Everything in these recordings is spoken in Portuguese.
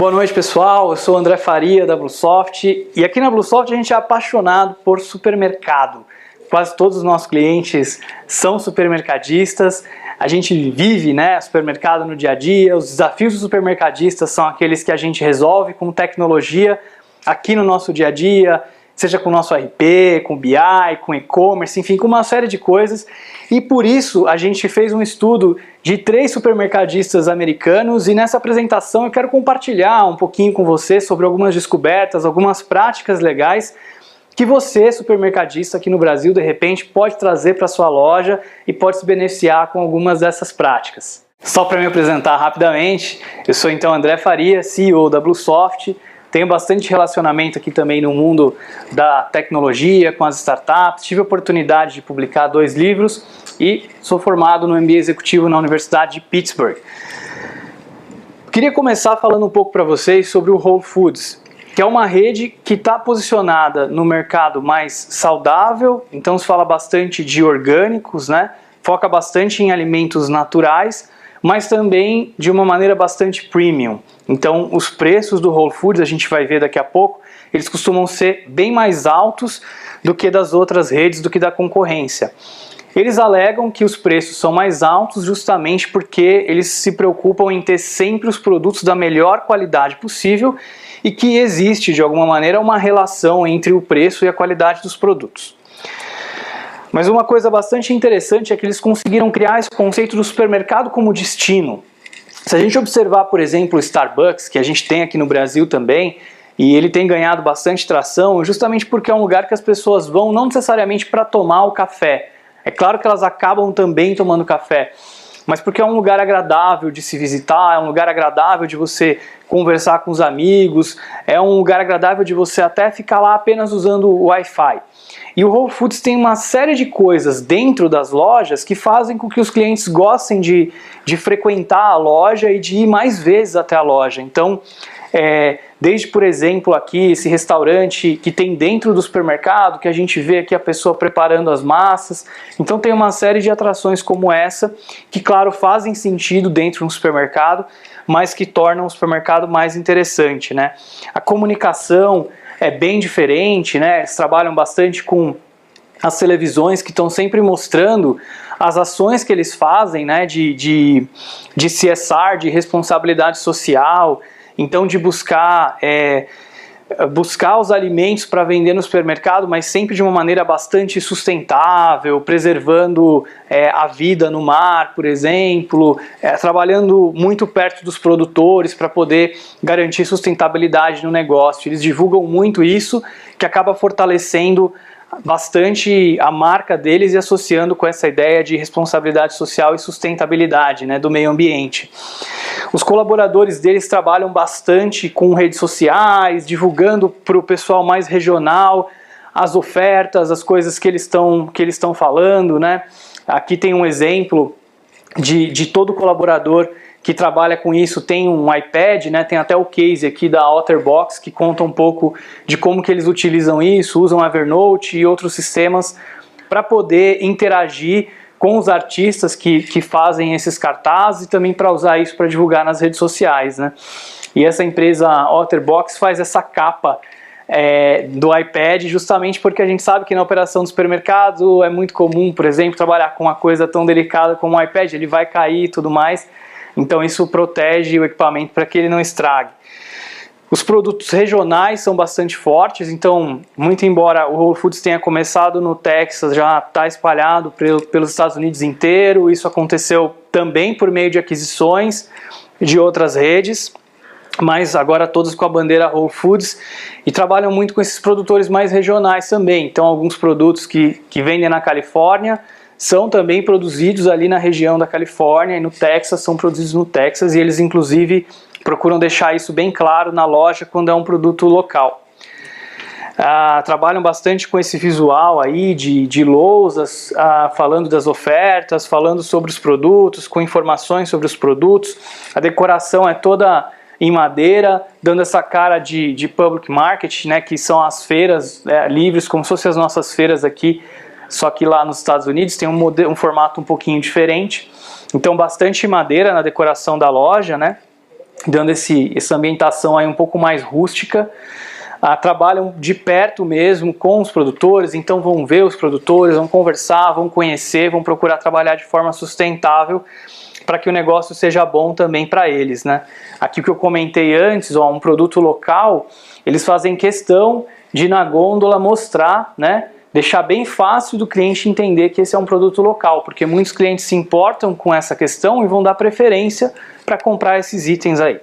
Boa noite, pessoal. Eu sou o André Faria da Bluesoft e aqui na Bluesoft a gente é apaixonado por supermercado. Quase todos os nossos clientes são supermercadistas. A gente vive, supermercado no dia a dia. Os desafios dos supermercadistas são aqueles que a gente resolve com tecnologia aqui no nosso dia a dia, seja com o nosso RP, com BI, com e-commerce, enfim, com uma série de coisas. E por isso a gente fez um estudo de 3 supermercadistas americanos e nessa apresentação eu quero compartilhar um pouquinho com você sobre algumas descobertas, algumas práticas legais que você, supermercadista aqui no Brasil, de repente pode trazer para sua loja e pode se beneficiar com algumas dessas práticas. Só para me apresentar rapidamente, eu sou então André Faria, CEO da Bluesoft. Tenho bastante relacionamento aqui também no mundo da tecnologia, com as startups. Tive a oportunidade de publicar 2 livros e sou formado no MBA Executivo na Universidade de Pittsburgh. Queria começar falando um pouco para vocês sobre o Whole Foods, que é uma rede que está posicionada no mercado mais saudável, então se fala bastante de orgânicos, foca bastante em alimentos naturais, mas também de uma maneira bastante premium. Então os preços do Whole Foods, a gente vai ver daqui a pouco, eles costumam ser bem mais altos do que das outras redes, do que da concorrência. Eles alegam que os preços são mais altos justamente porque eles se preocupam em ter sempre os produtos da melhor qualidade possível e que existe, de alguma maneira, uma relação entre o preço e a qualidade dos produtos. Mas uma coisa bastante interessante é que eles conseguiram criar esse conceito do supermercado como destino. Se a gente observar, por exemplo, o Starbucks, que a gente tem aqui no Brasil também, e ele tem ganhado bastante tração, justamente porque é um lugar que as pessoas vão não necessariamente para tomar o café. É claro que elas acabam também tomando café, mas porque é um lugar agradável de se visitar, é um lugar agradável de você conversar com os amigos, é um lugar agradável de você até ficar lá apenas usando o Wi-Fi. E o Whole Foods tem uma série de coisas dentro das lojas que fazem com que os clientes gostem de frequentar a loja e de ir mais vezes até a loja. Então, desde, por exemplo, aqui esse restaurante que tem dentro do supermercado, que a gente vê aqui a pessoa preparando as massas. Então tem uma série de atrações como essa, que claro, fazem sentido dentro de um supermercado, mas que tornam o supermercado mais interessante, A comunicação é bem diferente, Eles trabalham bastante com as televisões que estão sempre mostrando as ações que eles fazem, de CSR, de responsabilidade social, então de buscar os alimentos para vender no supermercado, mas sempre de uma maneira bastante sustentável, preservando a vida no mar, por exemplo, trabalhando muito perto dos produtores para poder garantir sustentabilidade no negócio. Eles divulgam muito isso, que acaba fortalecendo bastante a marca deles e associando com essa ideia de responsabilidade social e sustentabilidade, do meio ambiente. Os colaboradores deles trabalham bastante com redes sociais, divulgando para o pessoal mais regional as ofertas, as coisas que eles estão falando, Aqui tem um exemplo de todo colaborador que trabalha com isso, tem um iPad, tem até o case aqui da OtterBox que conta um pouco de como que eles utilizam isso, usam Evernote e outros sistemas para poder interagir com os artistas que fazem esses cartazes e também para usar isso para divulgar nas redes sociais, E essa empresa OtterBox faz essa capa do iPad justamente porque a gente sabe que na operação do supermercado é muito comum, por exemplo, trabalhar com uma coisa tão delicada como o iPad, ele vai cair e tudo mais. Então isso protege o equipamento para que ele não estrague. Os produtos regionais são bastante fortes, então muito embora o Whole Foods tenha começado no Texas, já está espalhado pelos Estados Unidos inteiro. Isso aconteceu também por meio de aquisições de outras redes, mas agora todos com a bandeira Whole Foods e trabalham muito com esses produtores mais regionais também. Então alguns produtos que vendem na Califórnia são também produzidos ali na região da Califórnia e no Texas, são produzidos no Texas e eles inclusive procuram deixar isso bem claro na loja quando é um produto local. Trabalham bastante com esse visual aí de lousas, falando das ofertas, falando sobre os produtos, com informações sobre os produtos. A decoração é toda em madeira, dando essa cara de public market, que são as feiras livres, como se fossem as nossas feiras aqui, só que lá nos Estados Unidos tem um formato um pouquinho diferente. Então bastante madeira na decoração da loja, dando essa ambientação aí um pouco mais rústica. Trabalham de perto mesmo com os produtores, então vão ver os produtores, vão conversar, vão conhecer, vão procurar trabalhar de forma sustentável para que o negócio seja bom também para eles, né? Aqui o que eu comentei antes, um produto local, eles fazem questão de na gôndola mostrar, né? Deixar bem fácil do cliente entender que esse é um produto local, porque muitos clientes se importam com essa questão e vão dar preferência para comprar esses itens aí.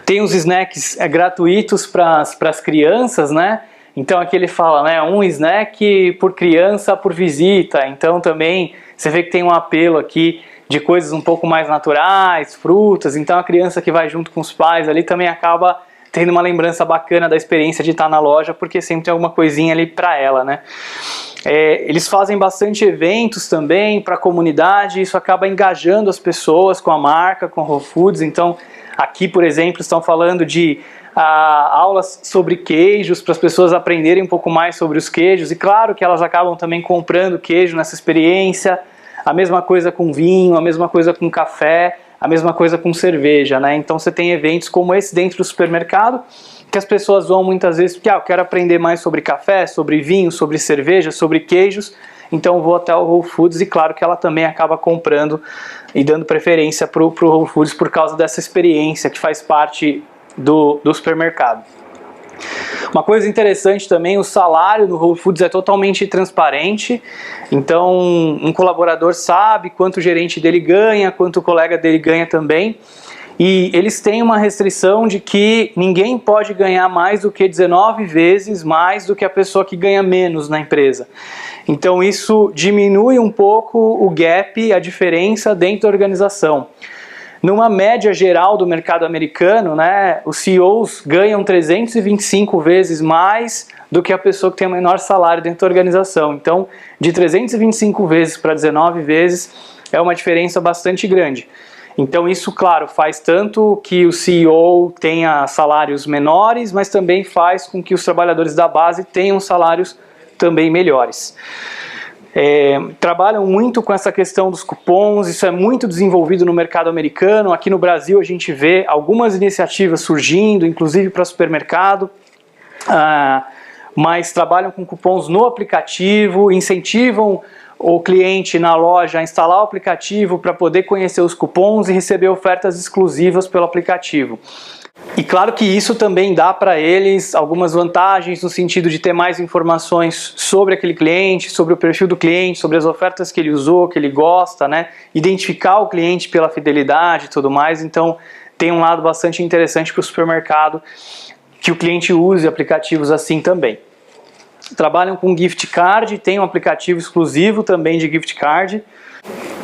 Tem os snacks gratuitos para as crianças, né? Então aqui ele fala, né, um snack por criança por visita. Então também você vê que tem um apelo aqui de coisas um pouco mais naturais, frutas. Então a criança que vai junto com os pais ali também acaba tendo uma lembrança bacana da experiência de estar na loja, porque sempre tem alguma coisinha ali para ela, né? Eles fazem bastante eventos também para a comunidade, isso acaba engajando as pessoas com a marca, com a Whole Foods. Então aqui, por exemplo, estão falando de aulas sobre queijos, para as pessoas aprenderem um pouco mais sobre os queijos, e claro que elas acabam também comprando queijo nessa experiência. A mesma coisa com vinho, a mesma coisa com café, a mesma coisa com cerveja, né? Então você tem eventos como esse dentro do supermercado, que as pessoas vão muitas vezes porque eu quero aprender mais sobre café, sobre vinho, sobre cerveja, sobre queijos, então eu vou até o Whole Foods, e claro que ela também acaba comprando e dando preferência para o Whole Foods por causa dessa experiência que faz parte do supermercado. Uma coisa interessante também, o salário do Whole Foods é totalmente transparente, então um colaborador sabe quanto o gerente dele ganha, quanto o colega dele ganha também, e eles têm uma restrição de que ninguém pode ganhar mais do que 19 vezes mais do que a pessoa que ganha menos na empresa. Então isso diminui um pouco o gap, a diferença dentro da organização. Numa média geral do mercado americano, né, os CEOs ganham 325 vezes mais do que a pessoa que tem o menor salário dentro da organização. Então, de 325 vezes para 19 vezes é uma diferença bastante grande. Então isso, claro, faz tanto que o CEO tenha salários menores, mas também faz com que os trabalhadores da base tenham salários também melhores. Trabalham muito com essa questão dos cupons, isso é muito desenvolvido no mercado americano. Aqui no Brasil a gente vê algumas iniciativas surgindo, inclusive para supermercado, mas trabalham com cupons no aplicativo, incentivam o cliente na loja a instalar o aplicativo para poder conhecer os cupons e receber ofertas exclusivas pelo aplicativo. E claro que isso também dá para eles algumas vantagens no sentido de ter mais informações sobre aquele cliente, sobre o perfil do cliente, sobre as ofertas que ele usou, que ele gosta, né? Identificar o cliente pela fidelidade e tudo mais. Então tem um lado bastante interessante para o supermercado que o cliente use aplicativos assim também. Trabalham com gift card, tem um aplicativo exclusivo também de gift card.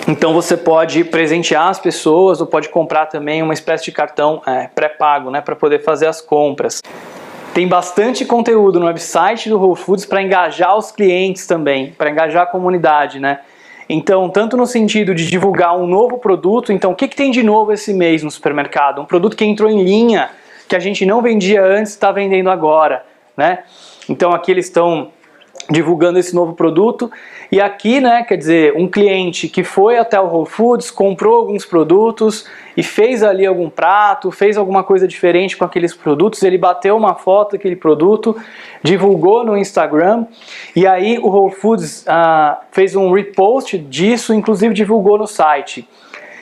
Então você pode presentear as pessoas ou pode comprar também uma espécie de cartão pré-pago, né, para poder fazer as compras. Tem bastante conteúdo no website do Whole Foods para engajar os clientes também, para engajar a comunidade, né? Então, tanto no sentido de divulgar um novo produto, então o que tem de novo esse mês no supermercado? Um produto que entrou em linha, que a gente não vendia antes, está vendendo agora, né? Então aqui eles estão divulgando esse novo produto, e aqui, né, quer dizer, um cliente que foi até o Whole Foods, comprou alguns produtos e fez ali algum prato, fez alguma coisa diferente com aqueles produtos, ele bateu uma foto daquele produto, divulgou no Instagram, e aí o Whole Foods fez um repost disso, inclusive divulgou no site.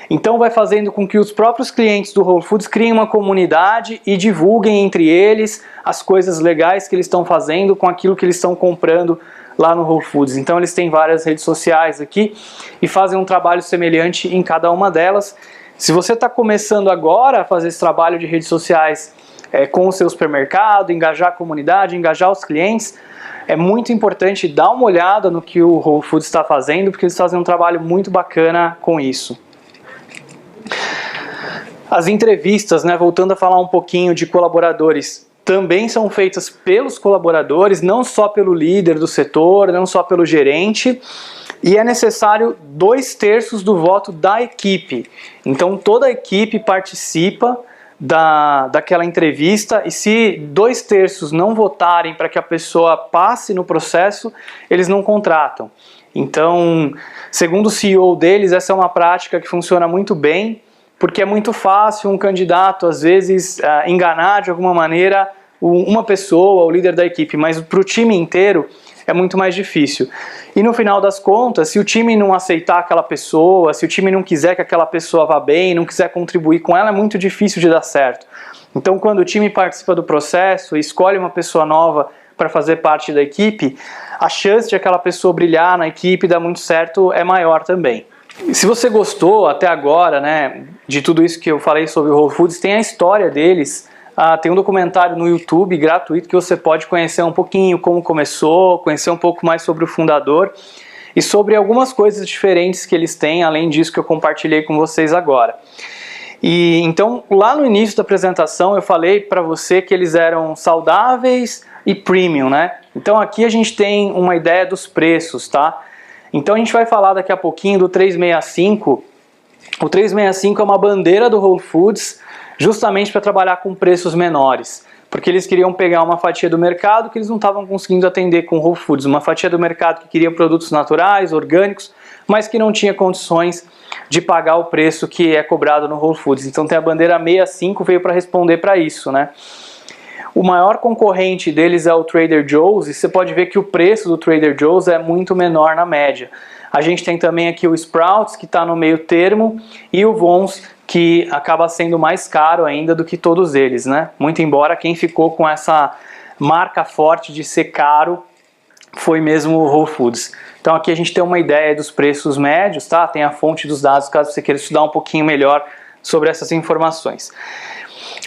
Então vai fazendo com que os próprios clientes do Whole Foods criem uma comunidade e divulguem entre eles as coisas legais que eles estão fazendo com aquilo que eles estão comprando lá no Whole Foods. Então eles têm várias redes sociais aqui e fazem um trabalho semelhante em cada uma delas. Se você está começando agora a fazer esse trabalho de redes sociais com o seu supermercado, engajar a comunidade, engajar os clientes, é muito importante dar uma olhada no que o Whole Foods está fazendo, porque eles fazem um trabalho muito bacana com isso. As entrevistas, né, voltando a falar um pouquinho de colaboradores, também são feitas pelos colaboradores, não só pelo líder do setor, não só pelo gerente, e é necessário 2/3 do voto da equipe. Então toda a equipe participa daquela entrevista, e se 2/3 não votarem para que a pessoa passe no processo, eles não contratam. Então, segundo o CEO deles, essa é uma prática que funciona muito bem, porque é muito fácil um candidato, às vezes, enganar de alguma maneira uma pessoa, o líder da equipe, mas para o time inteiro é muito mais difícil. E no final das contas, se o time não aceitar aquela pessoa, se o time não quiser que aquela pessoa vá bem, não quiser contribuir com ela, é muito difícil de dar certo. Então, quando o time participa do processo e escolhe uma pessoa nova para fazer parte da equipe, a chance de aquela pessoa brilhar na equipe e dar muito certo é maior também. Se você gostou até agora, né, de tudo isso que eu falei sobre o Whole Foods, tem a história deles. Tem um documentário no YouTube gratuito que você pode conhecer um pouquinho como começou, conhecer um pouco mais sobre o fundador e sobre algumas coisas diferentes que eles têm, além disso que eu compartilhei com vocês agora. E então, lá no início da apresentação, eu falei para você que eles eram saudáveis e premium, né? Então aqui a gente tem uma ideia dos preços, tá? Então a gente vai falar daqui a pouquinho do 365. O 365 é uma bandeira do Whole Foods, justamente para trabalhar com preços menores, porque eles queriam pegar uma fatia do mercado que eles não estavam conseguindo atender com o Whole Foods, uma fatia do mercado que queria produtos naturais, orgânicos, mas que não tinha condições de pagar o preço que é cobrado no Whole Foods. Então tem a bandeira 65, veio para responder para isso, né? O maior concorrente deles é o Trader Joe's, e você pode ver que o preço do Trader Joe's é muito menor na média. A gente tem também aqui o Sprouts, que está no meio termo, e o Vons, que acaba sendo mais caro ainda do que todos eles, né? Muito embora quem ficou com essa marca forte de ser caro foi mesmo o Whole Foods. Então aqui a gente tem uma ideia dos preços médios, tá? Tem a fonte dos dados, caso você queira estudar um pouquinho melhor sobre essas informações.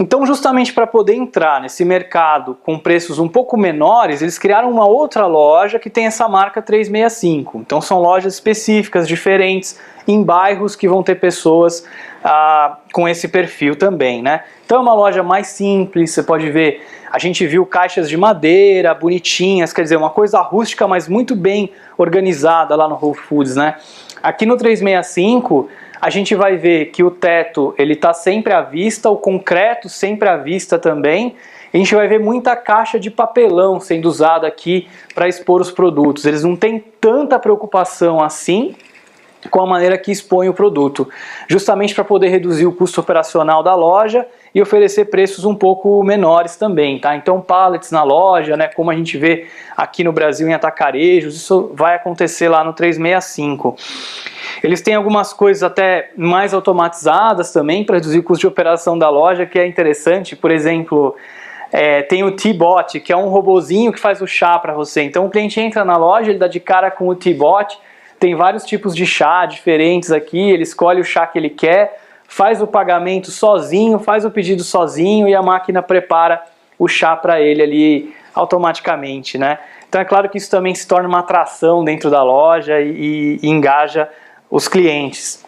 Então, justamente para poder entrar nesse mercado com preços um pouco menores, eles criaram uma outra loja que tem essa marca 365. Então são lojas específicas, diferentes, em bairros que vão ter pessoas com esse perfil também, né? Então é uma loja mais simples, você pode ver, a gente viu caixas de madeira, bonitinhas, quer dizer, uma coisa rústica, mas muito bem organizada lá no Whole Foods, né? Aqui no 365, a gente vai ver que o teto ele está sempre à vista, o concreto sempre à vista também. A gente vai ver muita caixa de papelão sendo usada aqui para expor os produtos. Eles não têm tanta preocupação assim com a maneira que expõe o produto, justamente para poder reduzir o custo operacional da loja e oferecer preços um pouco menores também, tá? Então pallets na loja, né, como a gente vê aqui no Brasil em atacarejos, isso vai acontecer lá no 365. Eles têm algumas coisas até mais automatizadas também para reduzir o custo de operação da loja, que é interessante. Por exemplo, tem o T-Bot, que é um robozinho que faz o chá para você. Então o cliente entra na loja, ele dá de cara com o T-Bot, tem vários tipos de chá diferentes aqui, ele escolhe o chá que ele quer, faz o pagamento sozinho, faz o pedido sozinho e a máquina prepara o chá para ele ali automaticamente, né? Então é claro que isso também se torna uma atração dentro da loja e engaja os clientes.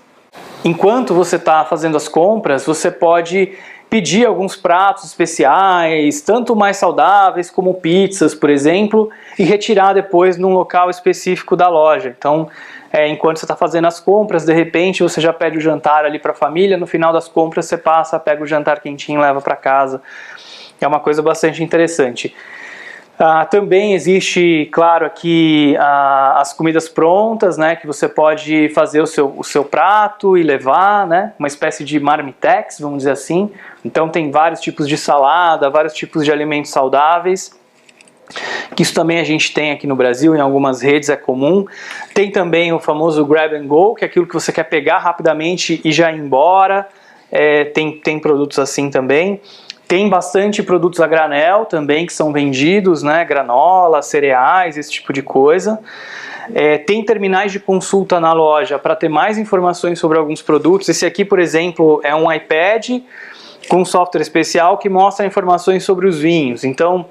Enquanto você está fazendo as compras, você pode pedir alguns pratos especiais, tanto mais saudáveis como pizzas, por exemplo, e retirar depois num local específico da loja. Então, enquanto você está fazendo as compras, de repente você já pede o jantar ali para a família, no final das compras você passa, pega o jantar quentinho e leva para casa. É uma coisa bastante interessante. Também existe, claro, aqui as comidas prontas, né, que você pode fazer o seu prato e levar, né, uma espécie de marmitex, vamos dizer assim. Então tem vários tipos de salada, vários tipos de alimentos saudáveis, que isso também a gente tem aqui no Brasil, em algumas redes é comum. Tem também o famoso grab and go, que é aquilo que você quer pegar rapidamente e já ir embora, tem produtos assim também. Tem bastante produtos a granel também que são vendidos, né? Granola, cereais, esse tipo de coisa. Tem terminais de consulta na loja para ter mais informações sobre alguns produtos. Esse aqui, por exemplo, é um iPad com um software especial que mostra informações sobre os vinhos. Então,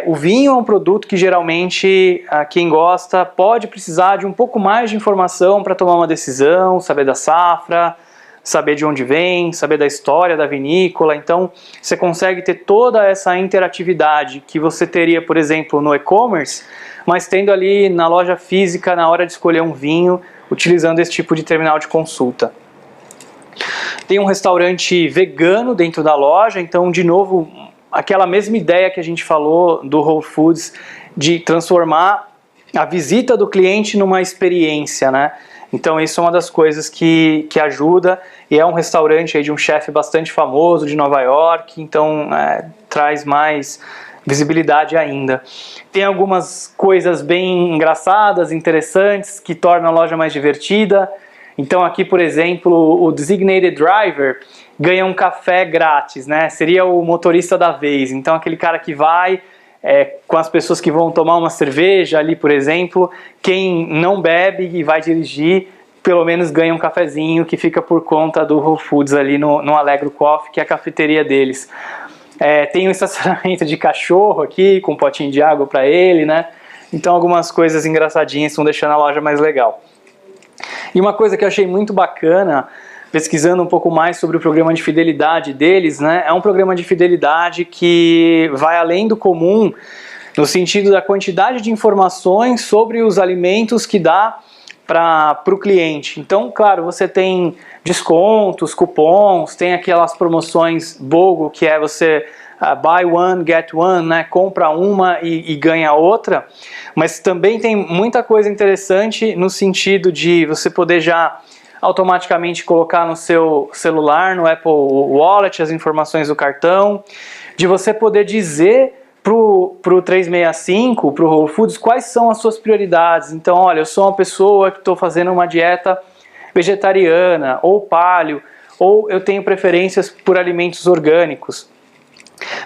o vinho é um produto que geralmente quem gosta pode precisar de um pouco mais de informação para tomar uma decisão, saber da safra, saber de onde vem, saber da história da vinícola. Então você consegue ter toda essa interatividade que você teria, por exemplo, no e-commerce, mas tendo ali na loja física na hora de escolher um vinho, utilizando esse tipo de terminal de consulta. Tem um restaurante vegano dentro da loja, então de novo aquela mesma ideia que a gente falou do Whole Foods de transformar a visita do cliente numa experiência, né? Então isso é uma das coisas que ajuda, e é um restaurante aí de um chefe bastante famoso de Nova York, então traz mais visibilidade ainda. Tem algumas coisas bem engraçadas, interessantes, que tornam a loja mais divertida. Então aqui, por exemplo, o Designated Driver ganha um café grátis, né? Seria o motorista da vez. Então aquele cara que vai com as pessoas que vão tomar uma cerveja ali, por exemplo, quem não bebe e vai dirigir, pelo menos ganha um cafezinho que fica por conta do Whole Foods ali no Allegro Coffee, que é a cafeteria deles. Tem um estacionamento de cachorro aqui, com um potinho de água para ele, né? Então algumas coisas engraçadinhas estão deixando a loja mais legal. E uma coisa que eu achei muito bacana, pesquisando um pouco mais sobre o programa de fidelidade deles, né? É um programa de fidelidade que vai além do comum, no sentido da quantidade de informações sobre os alimentos que dá para o cliente. Então, claro, você tem descontos, cupons, tem aquelas promoções BOGO, que é você buy one, get one, né? Compra uma e ganha outra, mas também tem muita coisa interessante no sentido de você poder já automaticamente colocar no seu celular, no Apple Wallet, as informações do cartão, de você poder dizer pro 365, pro Whole Foods, quais são as suas prioridades. Então, olha, eu sou uma pessoa que estou fazendo uma dieta vegetariana, ou paleo, ou eu tenho preferências por alimentos orgânicos.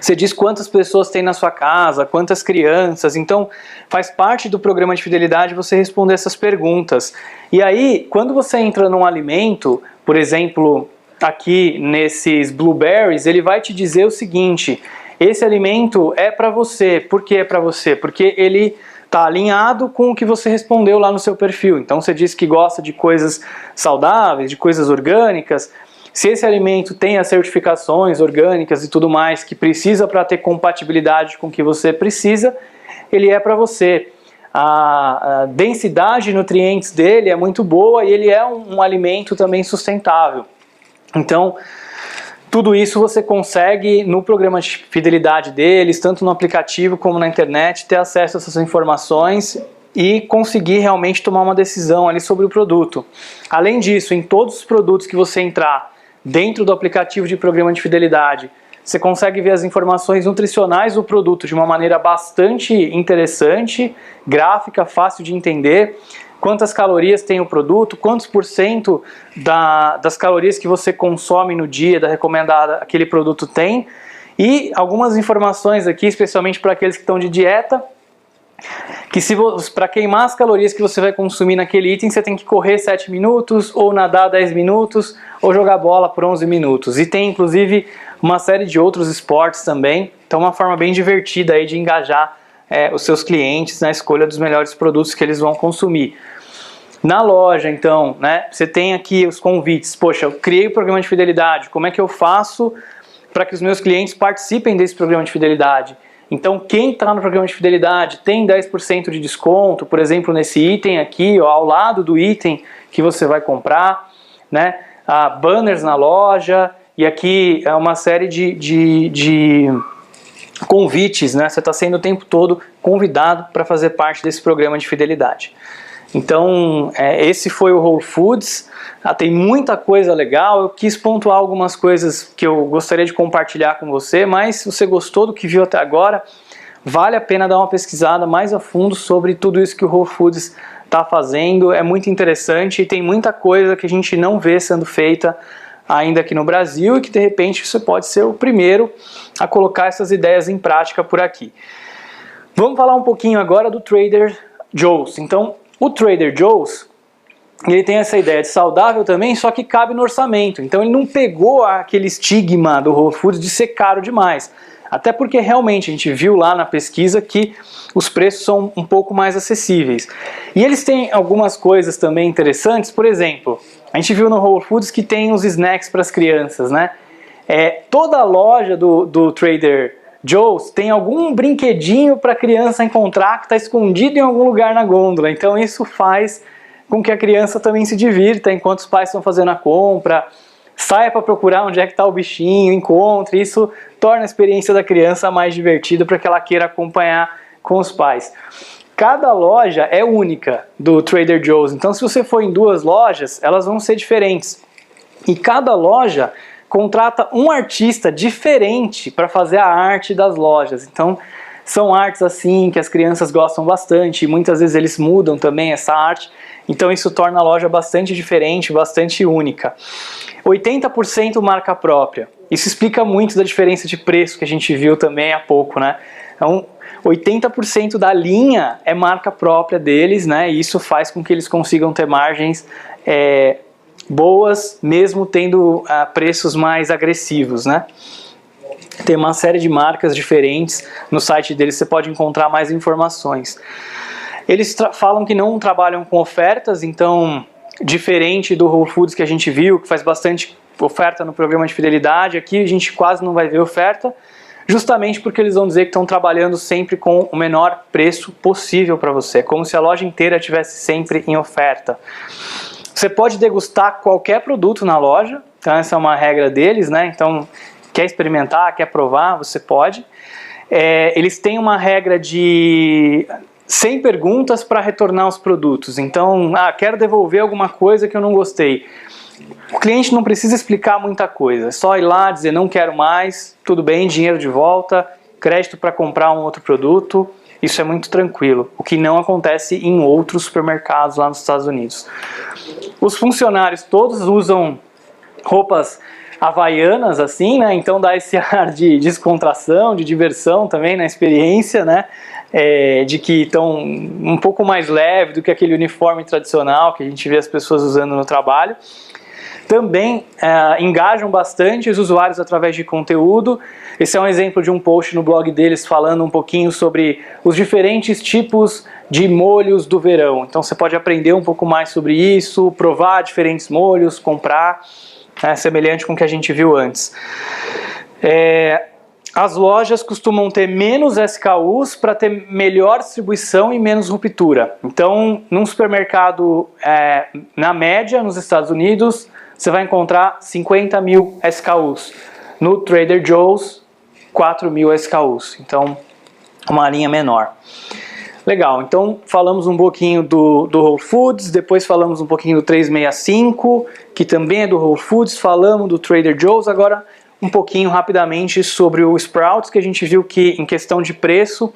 Você diz quantas pessoas tem na sua casa, quantas crianças, então faz parte do programa de fidelidade você responder essas perguntas. E aí, quando você entra num alimento, por exemplo, aqui nesses blueberries, ele vai te dizer o seguinte: esse alimento é para você. Por que é para você? Porque ele está alinhado com o que você respondeu lá no seu perfil. Então você diz que gosta de coisas saudáveis, de coisas orgânicas. Se esse alimento tem as certificações orgânicas e tudo mais que precisa para ter compatibilidade com o que você precisa, ele é para você. A densidade de nutrientes dele é muito boa e ele é um alimento também sustentável. Então, tudo isso você consegue no programa de fidelidade deles, tanto no aplicativo como na internet, ter acesso a essas informações e conseguir realmente tomar uma decisão ali sobre o produto. Além disso, em todos os produtos que você entrar dentro do aplicativo de programa de fidelidade, você consegue ver as informações nutricionais do produto de uma maneira bastante interessante, gráfica, fácil de entender, quantas calorias tem o produto, quantos % das calorias que você consome no dia, da recomendada, aquele produto tem, e algumas informações aqui, especialmente para aqueles que estão de dieta, que para queimar as calorias que você vai consumir naquele item, você tem que correr 7 minutos, ou nadar 10 minutos, ou jogar bola por 11 minutos. E tem inclusive uma série de outros esportes também, então uma forma bem divertida aí de engajar os seus clientes na escolha dos melhores produtos que eles vão consumir. Na loja, então, né, você tem aqui os convites. Poxa, eu criei o programa de fidelidade, como é que eu faço para que os meus clientes participem desse programa de fidelidade? Então, quem está no programa de fidelidade tem 10% de desconto, por exemplo, nesse item aqui, ó, ao lado do item que você vai comprar, né? Banners na loja, e aqui é uma série de convites, né? Você está sendo o tempo todo convidado para fazer parte desse programa de fidelidade. Então, esse foi o Whole Foods. Tem muita coisa legal. Eu quis pontuar algumas coisas que eu gostaria de compartilhar com você, mas se você gostou do que viu até agora, vale a pena dar uma pesquisada mais a fundo sobre tudo isso que o Whole Foods está fazendo. É muito interessante e tem muita coisa que a gente não vê sendo feita ainda aqui no Brasil e que de repente você pode ser o primeiro a colocar essas ideias em prática por aqui. Vamos falar um pouquinho agora do Trader Joe's. Então, o Trader Joe's, ele tem essa ideia de saudável também, só que cabe no orçamento. Então ele não pegou aquele estigma do Whole Foods de ser caro demais. Até porque realmente a gente viu lá na pesquisa que os preços são um pouco mais acessíveis. E eles têm algumas coisas também interessantes. Por exemplo, a gente viu no Whole Foods que tem os snacks para as crianças, né? Toda a loja do Trader Joe's tem algum brinquedinho para a criança encontrar que está escondido em algum lugar na gôndola. Então isso faz com que a criança também se divirta enquanto os pais estão fazendo a compra, saia para procurar onde é que está o bichinho, encontre. Isso torna a experiência da criança mais divertida para que ela queira acompanhar com os pais. cada loja é única do Trader Joe's. Então, se você for em 2 lojas, elas vão ser diferentes. E cada loja contrata um artista diferente para fazer a arte das lojas. Então, são artes assim que as crianças gostam bastante, e muitas vezes eles mudam também essa arte. Então, isso torna a loja bastante diferente, bastante única. 80% marca própria. Isso explica muito da diferença de preço que a gente viu também há pouco, né? Então, 80% da linha é marca própria deles, né? E isso faz com que eles consigam ter margens boas, mesmo tendo preços mais agressivos, né? Tem uma série de marcas diferentes no site deles, você pode encontrar mais informações. Eles falam que não trabalham com ofertas, então, diferente do Whole Foods que a gente viu, que faz bastante oferta no programa de fidelidade, aqui a gente quase não vai ver oferta, justamente porque eles vão dizer que estão trabalhando sempre com o menor preço possível para você, como se a loja inteira estivesse sempre em oferta. Você pode degustar qualquer produto na loja, então essa é uma regra deles, né? Então, quer experimentar, quer provar, você pode. Eles têm uma regra de 100 perguntas para retornar os produtos. Então, quero devolver alguma coisa que eu não gostei. O cliente não precisa explicar muita coisa, é só ir lá, dizer não quero mais, tudo bem, dinheiro de volta, crédito para comprar um outro produto. Isso é muito tranquilo, o que não acontece em outros supermercados lá nos Estados Unidos. Os funcionários todos usam roupas havaianas, assim, né? Então dá esse ar de descontração, de diversão também na experiência, né? De que estão um pouco mais leve do que aquele uniforme tradicional que a gente vê as pessoas usando no trabalho. Também engajam bastante os usuários através de conteúdo. Esse é um exemplo de um post no blog deles falando um pouquinho sobre os diferentes tipos de molhos do verão. Então você pode aprender um pouco mais sobre isso, provar diferentes molhos, comprar, semelhante com o que a gente viu antes. As lojas costumam ter menos SKUs para ter melhor distribuição e menos ruptura. Então, num supermercado, na média, nos Estados Unidos, você vai encontrar 50 mil SKUs. No Trader Joe's, 4 mil SKUs. Então, uma linha menor. Legal, então falamos um pouquinho do Whole Foods, depois falamos um pouquinho do 365, que também é do Whole Foods, falamos do Trader Joe's, agora um pouquinho rapidamente sobre o Sprouts, que a gente viu que em questão de preço,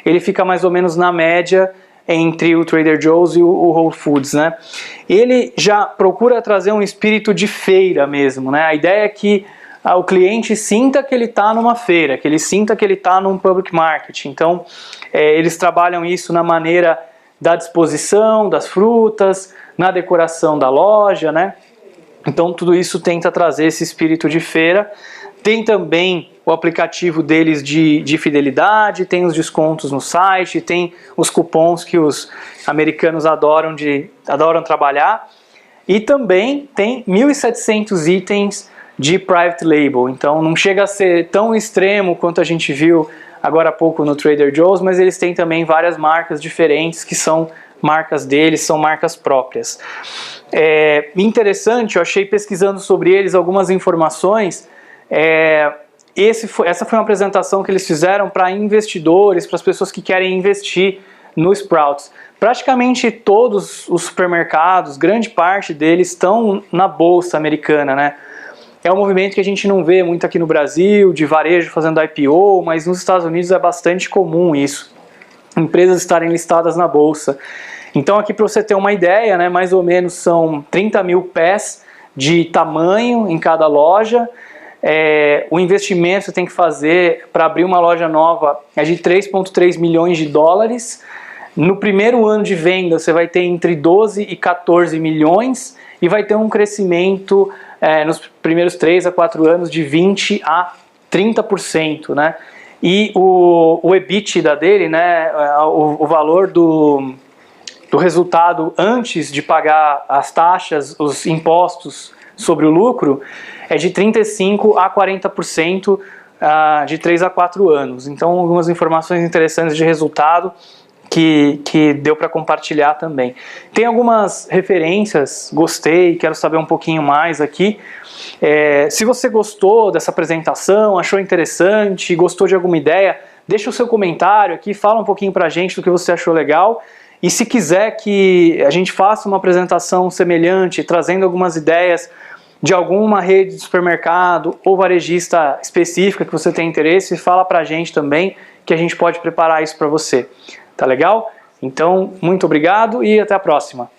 ele fica mais ou menos na média entre o Trader Joe's e o Whole Foods, né? Ele já procura trazer um espírito de feira mesmo, né? A ideia é que o cliente sinta que ele está numa feira, que ele sinta que ele está num public market. Então, eles trabalham isso na maneira da disposição das frutas, na decoração da loja, né? Então, tudo isso tenta trazer esse espírito de feira. Tem também o aplicativo deles de fidelidade, tem os descontos no site, tem os cupons que os americanos adoram trabalhar. E também tem 1.700 itens de private label. Então não chega a ser tão extremo quanto a gente viu agora há pouco no Trader Joe's, mas eles têm também várias marcas diferentes que são marcas deles, são marcas próprias. Interessante, eu achei pesquisando sobre eles algumas informações. Essa foi uma apresentação que eles fizeram para investidores, para as pessoas que querem investir no Sprouts. Praticamente todos os supermercados, grande parte deles estão na bolsa americana, né? É um movimento que a gente não vê muito aqui no Brasil, de varejo fazendo IPO, mas nos Estados Unidos é bastante comum isso, empresas estarem listadas na bolsa. Então aqui para você ter uma ideia, né, mais ou menos são 30 mil pés de tamanho em cada loja. O investimento que você tem que fazer para abrir uma loja nova é de 3,3 milhões de dólares. No primeiro ano de venda você vai ter entre 12 e 14 milhões e vai ter um crescimento nos primeiros 3 a 4 anos de 20 a 30%, né? E o EBITDA dele, né, o valor do resultado antes de pagar as taxas, os impostos sobre o lucro, é de 35% a 40% de 3 a 4 anos. Então, algumas informações interessantes de resultado que deu para compartilhar também. Tem algumas referências, gostei, quero saber um pouquinho mais aqui. Se você gostou dessa apresentação, achou interessante, gostou de alguma ideia, deixa o seu comentário aqui, fala um pouquinho pra gente do que você achou legal. E se quiser que a gente faça uma apresentação semelhante, trazendo algumas ideias de alguma rede de supermercado ou varejista específica que você tem interesse, fala pra gente também, que a gente pode preparar isso para você. Tá legal? Então, muito obrigado e até a próxima.